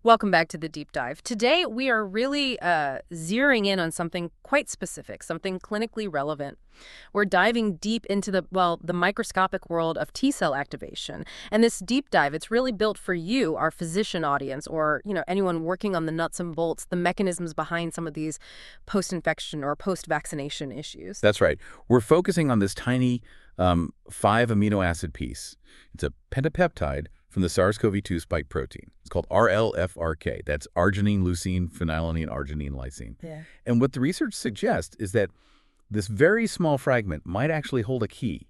Welcome back to the deep dive. Today, we are really zeroing in on something quite specific, something clinically relevant. We're diving deep into the microscopic world of T-cell activation. And this deep dive, it's really built for you, our physician audience, or, anyone working on the nuts and bolts, the mechanisms behind some of these post-infection or post-vaccination issues. That's right. We're focusing on this tiny 5-amino acid piece. It's a pentapeptide from the SARS-CoV-2 spike protein. It's called RLFRK. That's arginine, leucine, phenylalanine, arginine, lysine. Yeah. And what the research suggests is that this very small fragment might actually hold a key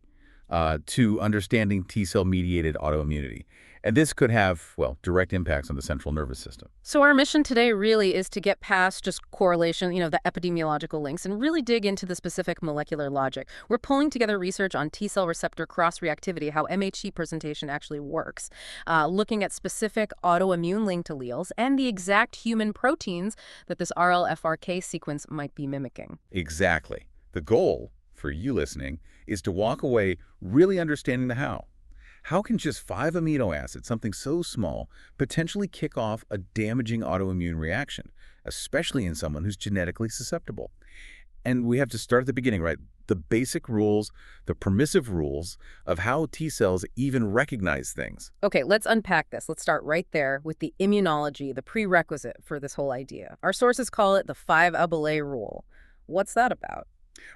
to understanding T-cell mediated autoimmunity. And this could have, well, direct impacts on the central nervous system. So our mission today really is to get past just correlation, the epidemiological links, and really dig into the specific molecular logic. We're pulling together research on T-cell receptor cross-reactivity, how MHC presentation actually works, looking at specific autoimmune-linked alleles and the exact human proteins that this RLFRK sequence might be mimicking. Exactly. The goal, for you listening, is to walk away really understanding the how. How can just 5 amino acids, something so small, potentially kick off a damaging autoimmune reaction, especially in someone who's genetically susceptible? And we have to start at the beginning, right? The basic rules, the permissive rules of how T cells even recognize things. Okay, let's unpack this. Let's start right there with the immunology, the prerequisite for this whole idea. Our sources call it the 5 allele rule. What's that about?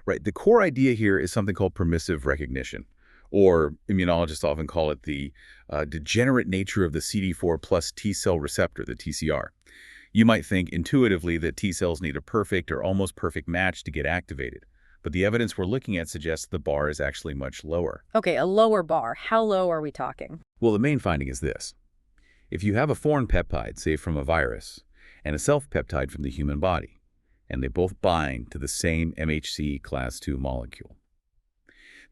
Right. The core idea here is something called permissive recognition, or immunologists often call it the degenerate nature of the CD4 plus T cell receptor, the TCR. You might think intuitively that T cells need a perfect or almost perfect match to get activated, but the evidence we're looking at suggests the bar is actually much lower. Okay, a lower bar. How low are we talking? Well, the main finding is this. If you have a foreign peptide, say from a virus, and a self-peptide from the human body, and they both bind to the same MHC Class II molecule,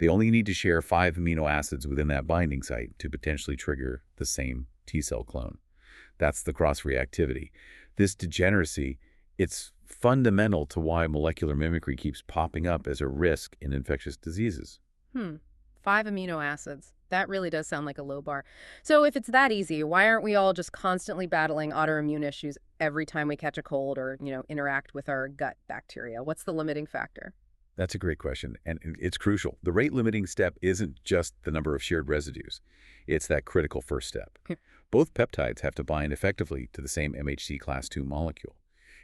they only need to share 5 amino acids within that binding site to potentially trigger the same T-cell clone. That's the cross-reactivity. This degeneracy, it's fundamental to why molecular mimicry keeps popping up as a risk in infectious diseases. 5 amino acids. That really does sound like a low bar. So if it's that easy, why aren't we all just constantly battling autoimmune issues every time we catch a cold or, interact with our gut bacteria? What's the limiting factor? That's a great question, and it's crucial. The rate-limiting step isn't just the number of shared residues. It's that critical first step. Both peptides have to bind effectively to the same MHC Class II molecule,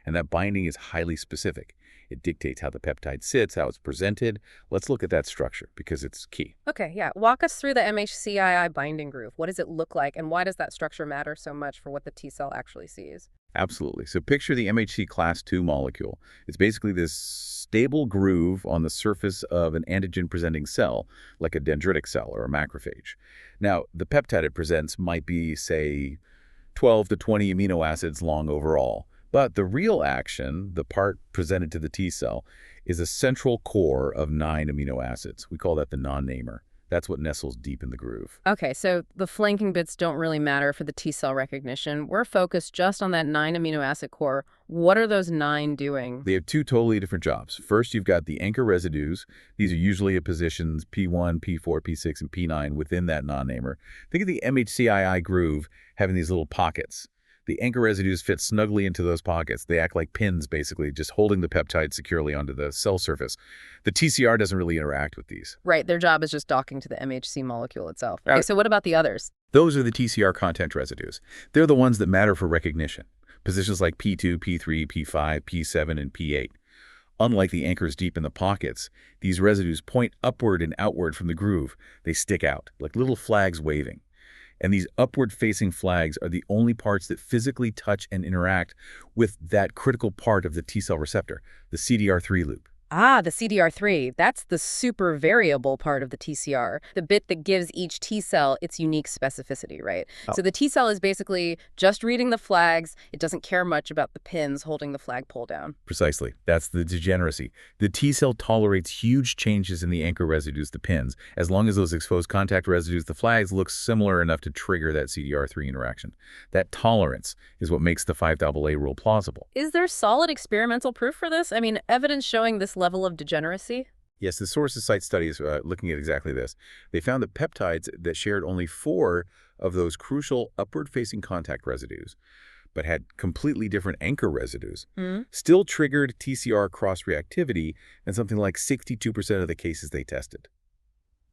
and that binding is highly specific. It dictates how the peptide sits, how it's presented. Let's look at that structure, because it's key. Okay, yeah. Walk us through the MHCII binding groove. What does it look like, and why does that structure matter so much for what the T cell actually sees? Absolutely. So picture the MHC Class II molecule. It's basically this stable groove on the surface of an antigen-presenting cell, like a dendritic cell or a macrophage. Now, the peptide it presents might be, say, 12 to 20 amino acids long overall. But the real action, the part presented to the T cell, is a central core of 9 amino acids. We call that the non-namer. That's what nestles deep in the groove. Okay, so the flanking bits don't really matter for the T cell recognition. We're focused just on that 9 amino acid core. What are those 9 doing? They have 2 totally different jobs. First, you've got the anchor residues. These are usually at positions P1, P4, P6, and P9 within that non-namer. Think of the MHCII groove having these little pockets. The anchor residues fit snugly into those pockets. They act like pins, basically, just holding the peptide securely onto the cell surface. The TCR doesn't really interact with these. Right, their job is just docking to the MHC molecule itself. Okay, so what about the others? Those are the TCR contact residues. They're the ones that matter for recognition. Positions like P2, P3, P5, P7, and P8. Unlike the anchors deep in the pockets, these residues point upward and outward from the groove. They stick out, like little flags waving. And these upward-facing flags are the only parts that physically touch and interact with that critical part of the T-cell receptor, the CDR3 loop. Ah, the CDR3. That's the super variable part of the TCR, the bit that gives each T cell its unique specificity, right? So the T cell is basically just reading the flags. It doesn't care much about the pins holding the flagpole down. Precisely. That's the degeneracy. The T cell tolerates huge changes in the anchor residues, the pins, as long as those exposed contact residues, the flags, look similar enough to trigger that CDR3 interaction. That tolerance is what makes the 5AA rule plausible. Is there solid experimental proof for this? I mean, evidence showing this level of degeneracy? Yes, the sources cite studies looking at exactly this. They found that peptides that shared only 4 of those crucial upward-facing contact residues but had completely different anchor residues, Hmm? still triggered TCR cross-reactivity in something like 62% of the cases they tested.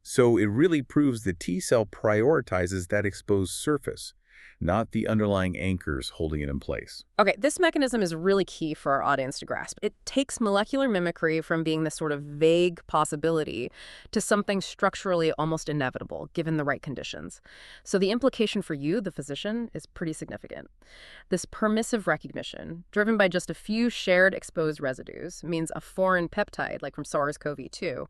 So it really proves that T cell prioritizes that exposed surface, not the underlying anchors holding it in place. Okay, this mechanism is really key for our audience to grasp. It takes molecular mimicry from being this sort of vague possibility to something structurally almost inevitable, given the right conditions. So the implication for you, the physician, is pretty significant. This permissive recognition, driven by just a few shared exposed residues, means a foreign peptide, like from SARS-CoV-2,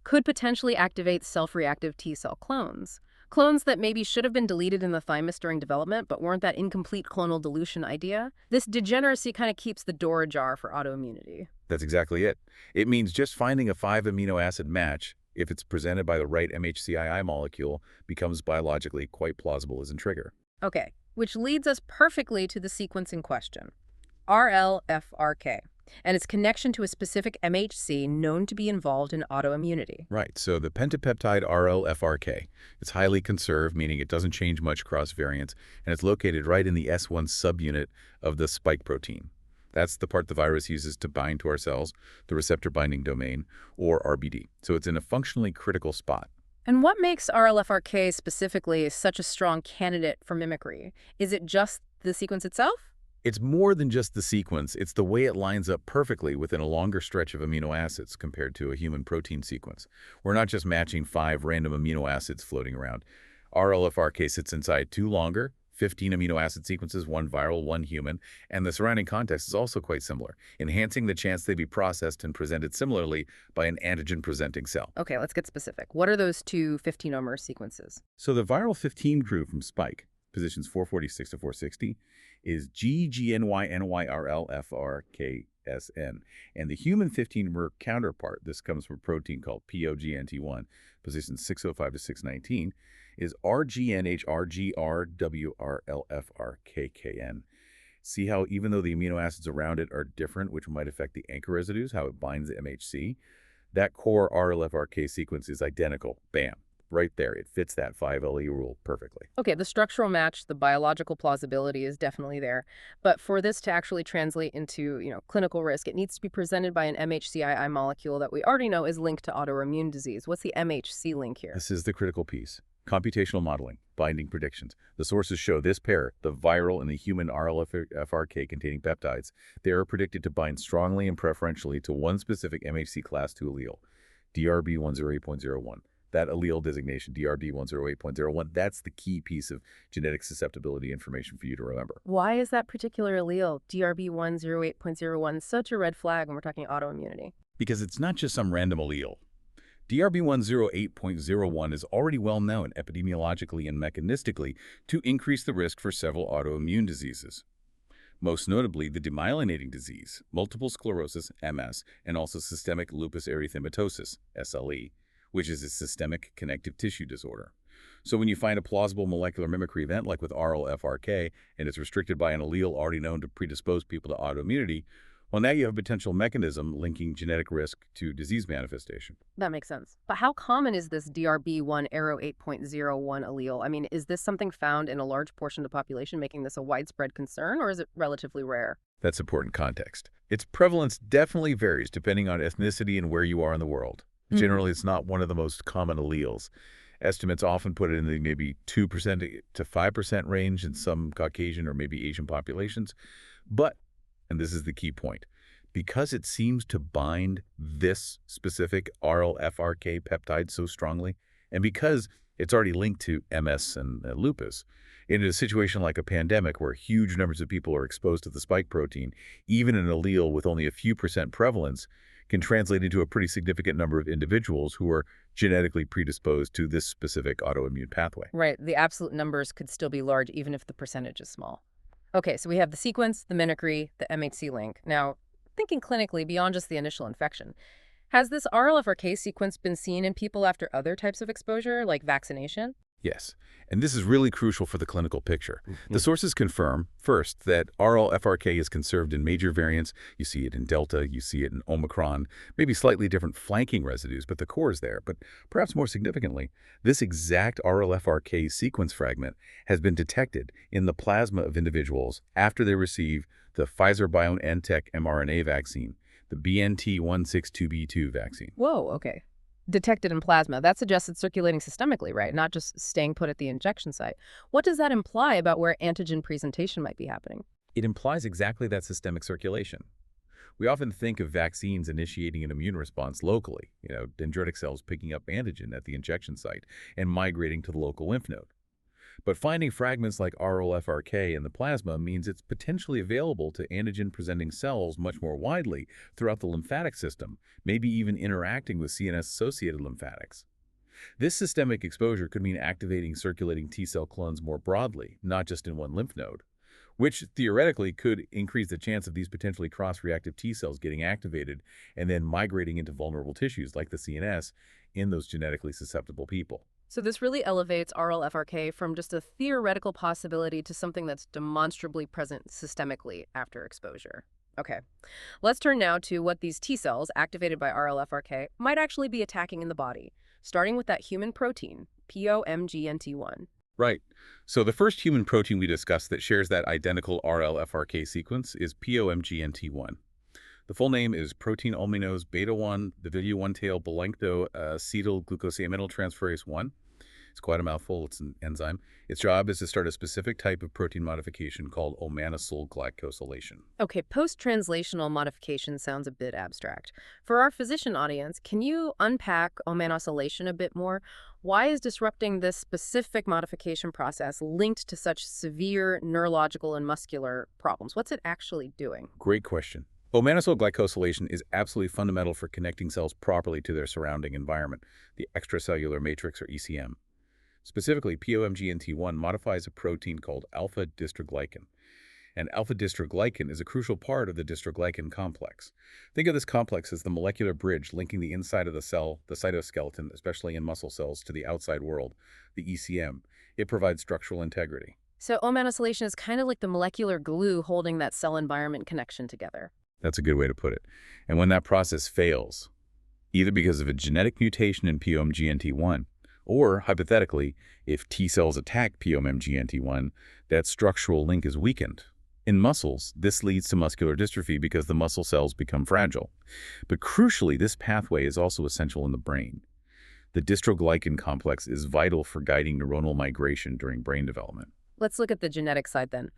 could potentially activate self-reactive T cell clones. Clones that maybe should have been deleted in the thymus during development, but weren't that incomplete clonal dilution idea. This degeneracy kind of keeps the door ajar for autoimmunity. That's exactly it. It means just finding a 5-amino acid match, if it's presented by the right MHCII molecule, becomes biologically quite plausible as a trigger. Okay, which leads us perfectly to the sequence in question, RLFRK, and its connection to a specific MHC known to be involved in autoimmunity. Right, so the pentapeptide RLFRK, it's highly conserved, meaning it doesn't change much cross variants, and it's located right in the S1 subunit of the spike protein. That's the part the virus uses to bind to our cells, the receptor binding domain, or RBD. So it's in a functionally critical spot. And what makes RLFRK specifically such a strong candidate for mimicry? Is it just the sequence itself? It's more than just the sequence, it's the way it lines up perfectly within a longer stretch of amino acids compared to a human protein sequence. We're not just matching 5 random amino acids floating around. RLFRK sits inside 2 longer, 15 amino acid sequences, 1 viral, 1 human, and the surrounding context is also quite similar, enhancing the chance they be processed and presented similarly by an antigen-presenting cell. Okay, let's get specific. What are those two 15-omer sequences? So the viral 15 crew from Spike, positions 446 to 460, is GGNYNYRLFRKSN. And the human 15-mer counterpart, this comes from a protein called POGNT1, positions 605 to 619, is RGNHRGRWRLFRKKN. See how even though the amino acids around it are different, which might affect the anchor residues, how it binds the MHC, that core RLFRK sequence is identical. Bam. Right there. It fits that 5LE rule perfectly. Okay, the structural match, the biological plausibility is definitely there. But for this to actually translate into, clinical risk, it needs to be presented by an MHCII molecule that we already know is linked to autoimmune disease. What's the MHC link here? This is the critical piece. Computational modeling, binding predictions. The sources show this pair, the viral and the human RLFRK containing peptides, they are predicted to bind strongly and preferentially to one specific MHC Class II allele, DRB1 That allele designation, DRB1 that's the key piece of genetic susceptibility information for you to remember. Why is that particular allele, DRB1 such a red flag when we're talking autoimmunity? Because it's not just some random allele. DRB1 is already well known epidemiologically and mechanistically to increase the risk for several autoimmune diseases. Most notably the demyelinating disease, multiple sclerosis, MS, and also systemic lupus erythematosus, SLE, which is a systemic connective tissue disorder. So when you find a plausible molecular mimicry event like with RLFRK and it's restricted by an allele already known to predispose people to autoimmunity, well, now you have a potential mechanism linking genetic risk to disease manifestation. That makes sense. But how common is this DRB1 arrow 8.01 allele? I mean, is this something found in a large portion of the population, making this a widespread concern, or is it relatively rare? That's important context. Its prevalence definitely varies depending on ethnicity and where you are in the world. Generally, it's not one of the most common alleles. Estimates often put it in the maybe 2% to 5% range in some Caucasian or maybe Asian populations. But, and this is the key point, because it seems to bind this specific RLFRK peptide so strongly, and because it's already linked to MS and lupus, in a situation like a pandemic where huge numbers of people are exposed to the spike protein, even an allele with only a few percent prevalence can translate into a pretty significant number of individuals who are genetically predisposed to this specific autoimmune pathway. Right. The absolute numbers could still be large even if the percentage is small. Okay, so we have the sequence, the mimicry, the MHC link. Now, thinking clinically beyond just the initial infection, has this RLFRK sequence been seen in people after other types of exposure, like vaccination? Yes, and this is really crucial for the clinical picture. The Mhm. sources confirm, first, that RLFRK is conserved in major variants. You see it in Delta, you see it in Omicron, maybe slightly different flanking residues, but the core is there. But perhaps more significantly, this exact RLFRK sequence fragment has been detected in the plasma of individuals after they receive the Pfizer-BioNTech mRNA vaccine, the BNT162b2 vaccine. Whoa, okay. Detected in plasma. That suggests it's circulating systemically, right? Not just staying put at the injection site. What does that imply about where antigen presentation might be happening? It implies exactly that systemic circulation. We often think of vaccines initiating an immune response locally, dendritic cells picking up antigen at the injection site and migrating to the local lymph node. But finding fragments like RLFRK in the plasma means it's potentially available to antigen-presenting cells much more widely throughout the lymphatic system, maybe even interacting with CNS-associated lymphatics. This systemic exposure could mean activating circulating T-cell clones more broadly, not just in one lymph node, which theoretically could increase the chance of these potentially cross-reactive T-cells getting activated and then migrating into vulnerable tissues like the CNS in those genetically susceptible people. So this really elevates RLFRK from just a theoretical possibility to something that's demonstrably present systemically after exposure. Okay, let's turn now to what these T cells activated by RLFRK might actually be attacking in the body, starting with that human protein, POMGNT1. Right. So the first human protein we discussed that shares that identical RLFRK sequence is POMGNT1. The full name is protein alminose beta-1, the video-1 tail acetyl glucosaminotransferase 1. It's quite a mouthful. It's an enzyme. Its job is to start a specific type of protein modification called omanosyl glycosylation. Okay, post-translational modification sounds a bit abstract. For our physician audience, can you unpack omanosylation a bit more? Why is disrupting this specific modification process linked to such severe neurological and muscular problems? What's it actually doing? Great question. Omanosyl glycosylation is absolutely fundamental for connecting cells properly to their surrounding environment, the extracellular matrix or ECM. Specifically, POMGNT1 modifies a protein called alpha-dystroglycan. And alpha-dystroglycan is a crucial part of the dystroglycan complex. Think of this complex as the molecular bridge linking the inside of the cell, the cytoskeleton, especially in muscle cells, to the outside world, the ECM. It provides structural integrity. So omanosylation is kind of like the molecular glue holding that cell environment connection together. That's a good way to put it. And when that process fails, either because of a genetic mutation in POMGNT1, or, hypothetically, if T cells attack POMGNT1, that structural link is weakened. In muscles, this leads to muscular dystrophy because the muscle cells become fragile. But crucially, this pathway is also essential in the brain. The dystroglycan complex is vital for guiding neuronal migration during brain development. Let's look at the genetic side then.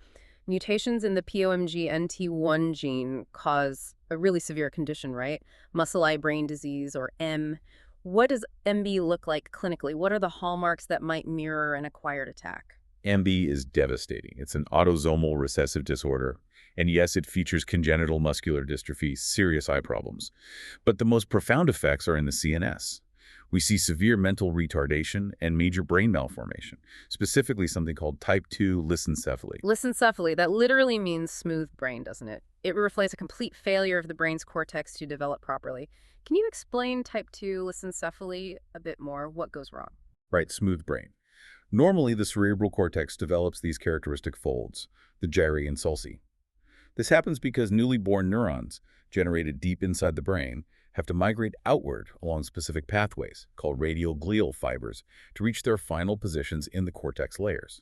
Mutations in the POMGNT1 gene cause a really severe condition, right? Muscle-eye brain disease, or M. What does MB look like clinically? What are the hallmarks that might mirror an acquired attack? MB is devastating. It's an autosomal recessive disorder. And yes, it features congenital muscular dystrophy, serious eye problems. But the most profound effects are in the CNS. We see severe mental retardation and major brain malformation, specifically something called type 2 lissencephaly. Lissencephaly, that literally means smooth brain, doesn't it? It reflects a complete failure of the brain's cortex to develop properly. Can you explain type 2 lissencephaly a bit more? What goes wrong? Right, smooth brain. Normally, the cerebral cortex develops these characteristic folds, the gyri and sulci. This happens because newly born neurons, generated deep inside the brain, have to migrate outward along specific pathways, called radial glial fibers, to reach their final positions in the cortex layers.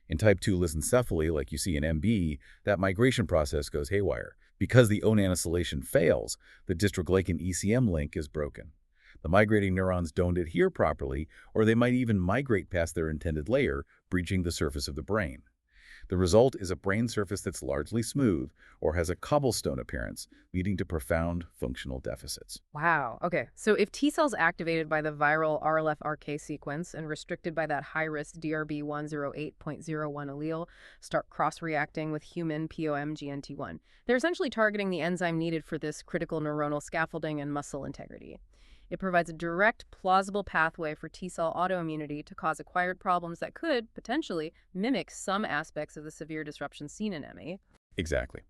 In type 2 lissencephaly, like you see in MB, that migration process goes haywire. Because the onanosylation fails, the dystroglycan ECM link is broken. The migrating neurons don't adhere properly, or they might even migrate past their intended layer, breaching the surface of the brain. The result is a brain surface that's largely smooth or has a cobblestone appearance, leading to profound functional deficits. Wow. Okay. So if T cells activated by the viral RLFRK sequence and restricted by that high-risk DRB1 08.01 allele start cross-reacting with human POMGNT1, they're essentially targeting the enzyme needed for this critical neuronal scaffolding and muscle integrity. It provides a direct, plausible pathway for T-cell autoimmunity to cause acquired problems that could, potentially, mimic some aspects of the severe disruption seen in ME. Exactly.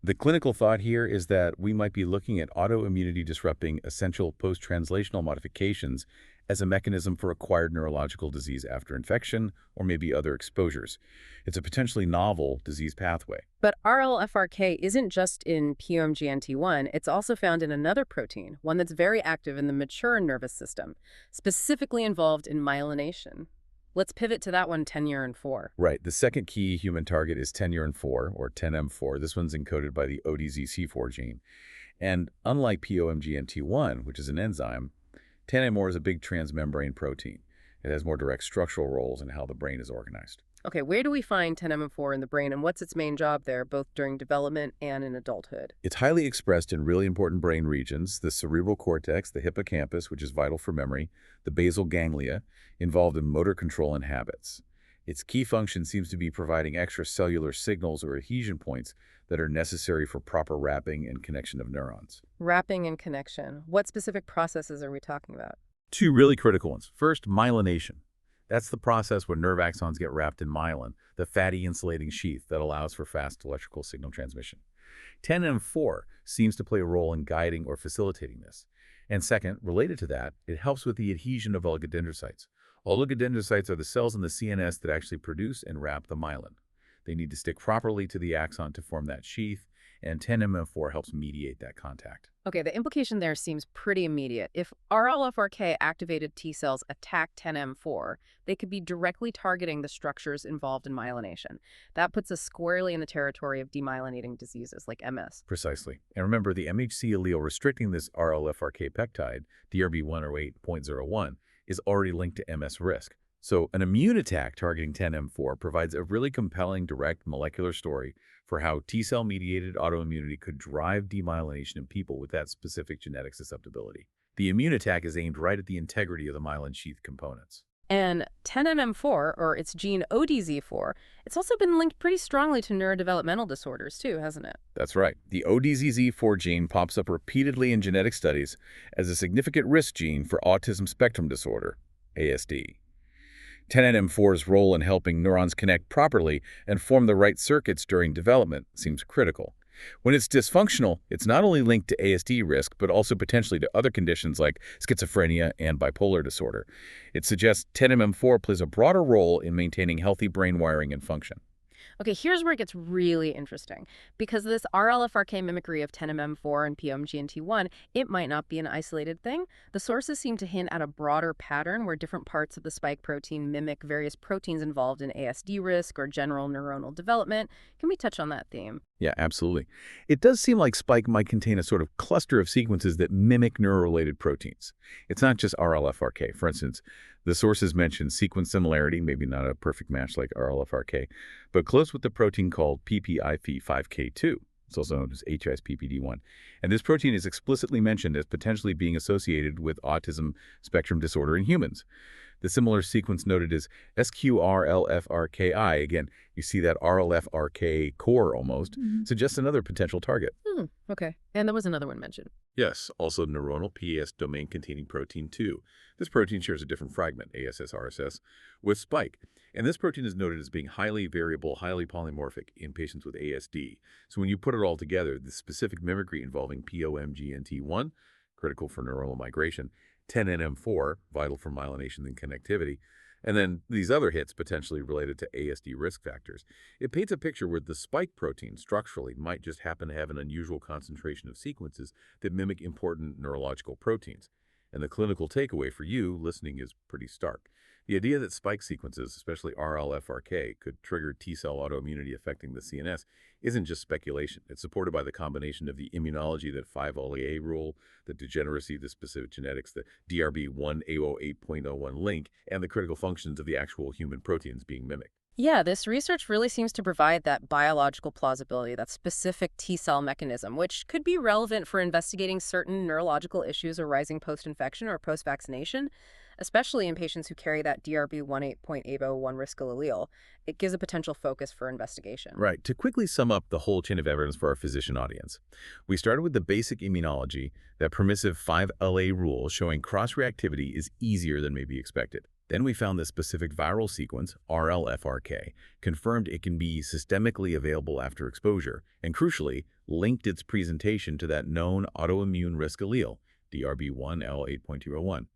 The clinical thought here is that we might be looking at autoimmunity disrupting essential post-translational modifications as a mechanism for acquired neurological disease after infection or maybe other exposures. It's a potentially novel disease pathway. But RLFRK isn't just in POMGNT1, it's also found in another protein, one that's very active in the mature nervous system, specifically involved in myelination. Let's pivot to that one, tenurin-4. Right. The second key human target is tenurin-4, or 10M4. This one's encoded by the ODZC4 gene. And unlike POMGNT1, which is an enzyme, 10M4 is a big transmembrane protein. It has more direct structural roles in how the brain is organized. Okay, where do we find 10M4 in the brain, and what's its main job there, both during development and in adulthood? It's highly expressed in really important brain regions: the cerebral cortex, the hippocampus, which is vital for memory, the basal ganglia, involved in motor control and habits. Its key function seems to be providing extracellular signals or adhesion points that are necessary for proper wrapping and connection of neurons. Wrapping and connection. What specific processes are we talking about? Two really critical ones. First, myelination. That's the process where nerve axons get wrapped in myelin, the fatty insulating sheath that allows for fast electrical signal transmission. 10M4 seems to play a role in guiding or facilitating this. And second, related to that, it helps with the adhesion of oligodendrocytes. Oligodendrocytes are the cells in the CNS that actually produce and wrap the myelin. They need to stick properly to the axon to form that sheath, and 10M4 helps mediate that contact. Okay, the implication there seems pretty immediate. If RLFRK activated T cells attack 10M4, they could be directly targeting the structures involved in myelination. That puts us squarely in the territory of demyelinating diseases like MS. Precisely. And remember, the MHC allele restricting this RLFRK peptide, DRB1 or 8.01, is already linked to MS risk. So an immune attack targeting 10M4 provides a really compelling direct molecular story for how T-cell-mediated autoimmunity could drive demyelination in people with that specific genetic susceptibility. The immune attack is aimed right at the integrity of the myelin sheath components. And 10MM4, or its gene ODZ4, it's also been linked pretty strongly to neurodevelopmental disorders too, hasn't it? That's right. The ODZZ4 gene pops up repeatedly in genetic studies as a significant risk gene for autism spectrum disorder, ASD. 10NM4's role in helping neurons connect properly and form the right circuits during development seems critical. When it's dysfunctional, it's not only linked to ASD risk, but also potentially to other conditions like schizophrenia and bipolar disorder. It suggests 10MM4 plays a broader role in maintaining healthy brain wiring and function. Okay, here's where it gets really interesting. Because this RLFRK mimicry of 10MM4 and POMGNT1, it might not be an isolated thing. The sources seem to hint at a broader pattern where different parts of the spike protein mimic various proteins involved in ASD risk or general neuronal development. Can we touch on that theme? Yeah, absolutely. It does seem like spike might contain a sort of cluster of sequences that mimic neurorelated proteins. It's not just RLFRK. For instance, the sources mention sequence similarity, maybe not a perfect match like RLFRK, but close with the protein called PPIF5K2. It's also known as HSPPD1. And this protein is explicitly mentioned as potentially being associated with autism spectrum disorder in humans. The similar sequence noted as SQRLFRKI, again, you see that RLFRK core almost, suggests another potential target. Okay. And there was another one mentioned. Yes, also neuronal PAS domain-containing protein 2. This protein shares a different fragment, ASS-RSS, with spike. And this protein is noted as being highly variable, highly polymorphic in patients with ASD. So when you put it all together, the specific mimicry involving POMGNT1, critical for neuronal migration, 10NM4, vital for myelination and connectivity, and then these other hits potentially related to ASD risk factors. It paints a picture where the spike protein structurally might just happen to have an unusual concentration of sequences that mimic important neurological proteins. And the clinical takeaway for you listening is pretty stark. The idea that spike sequences, especially RLFRK, could trigger T-cell autoimmunity affecting the CNS isn't just speculation. It's supported by the combination of the immunology, that 5-allele rule, the degeneracy, the specific genetics, the DRB1 8.01 link, and the critical functions of the actual human proteins being mimicked. Yeah, this research really seems to provide that biological plausibility, that specific T-cell mechanism, which could be relevant for investigating certain neurological issues arising post-infection or post-vaccination, especially in patients who carry that DRB1 8.01 risk allele. It gives a potential focus for investigation. Right. To quickly sum up the whole chain of evidence for our physician audience, we started with the basic immunology, that permissive 5-LA rule showing cross-reactivity is easier than may be expected. Then we found this specific viral sequence, RLFRK, confirmed it can be systemically available after exposure, and crucially, linked its presentation to that known autoimmune risk allele, DRB1 L8.01.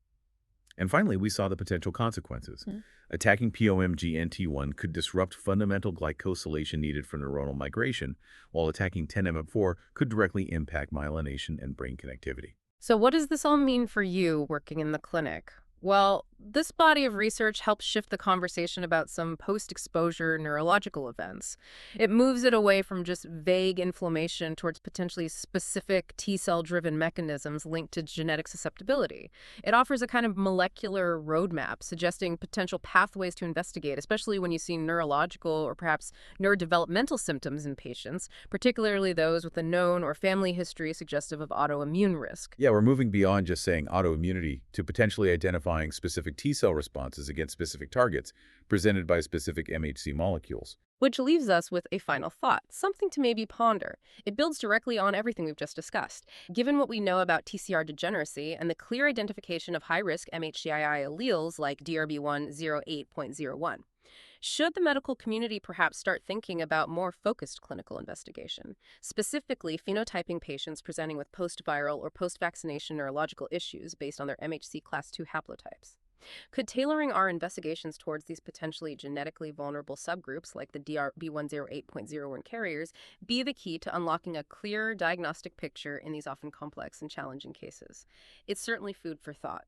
And finally, we saw the potential consequences. Attacking POMGNT1 could disrupt fundamental glycosylation needed for neuronal migration, while attacking 10-MMP4 could directly impact myelination and brain connectivity. So what does this all mean for you working in the clinic? Well, this body of research helps shift the conversation about some post-exposure neurological events. It moves it away from just vague inflammation towards potentially specific T-cell-driven mechanisms linked to genetic susceptibility. It offers a kind of molecular roadmap suggesting potential pathways to investigate, especially when you see neurological or perhaps neurodevelopmental symptoms in patients, particularly those with a known or family history suggestive of autoimmune risk. Yeah, we're moving beyond just saying autoimmunity to potentially identifying specific T-cell responses against specific targets presented by specific MHC molecules. Which leaves us with a final thought, something to maybe ponder. It builds directly on everything we've just discussed. Given what we know about TCR degeneracy and the clear identification of high-risk MHCII alleles like DRB1 08.01, should the medical community perhaps start thinking about more focused clinical investigation, specifically phenotyping patients presenting with post-viral or post-vaccination neurological issues based on their MHC Class II haplotypes? Could tailoring our investigations towards these potentially genetically vulnerable subgroups like the DRB1 08.01 carriers be the key to unlocking a clearer diagnostic picture in these often complex and challenging cases? It's certainly food for thought.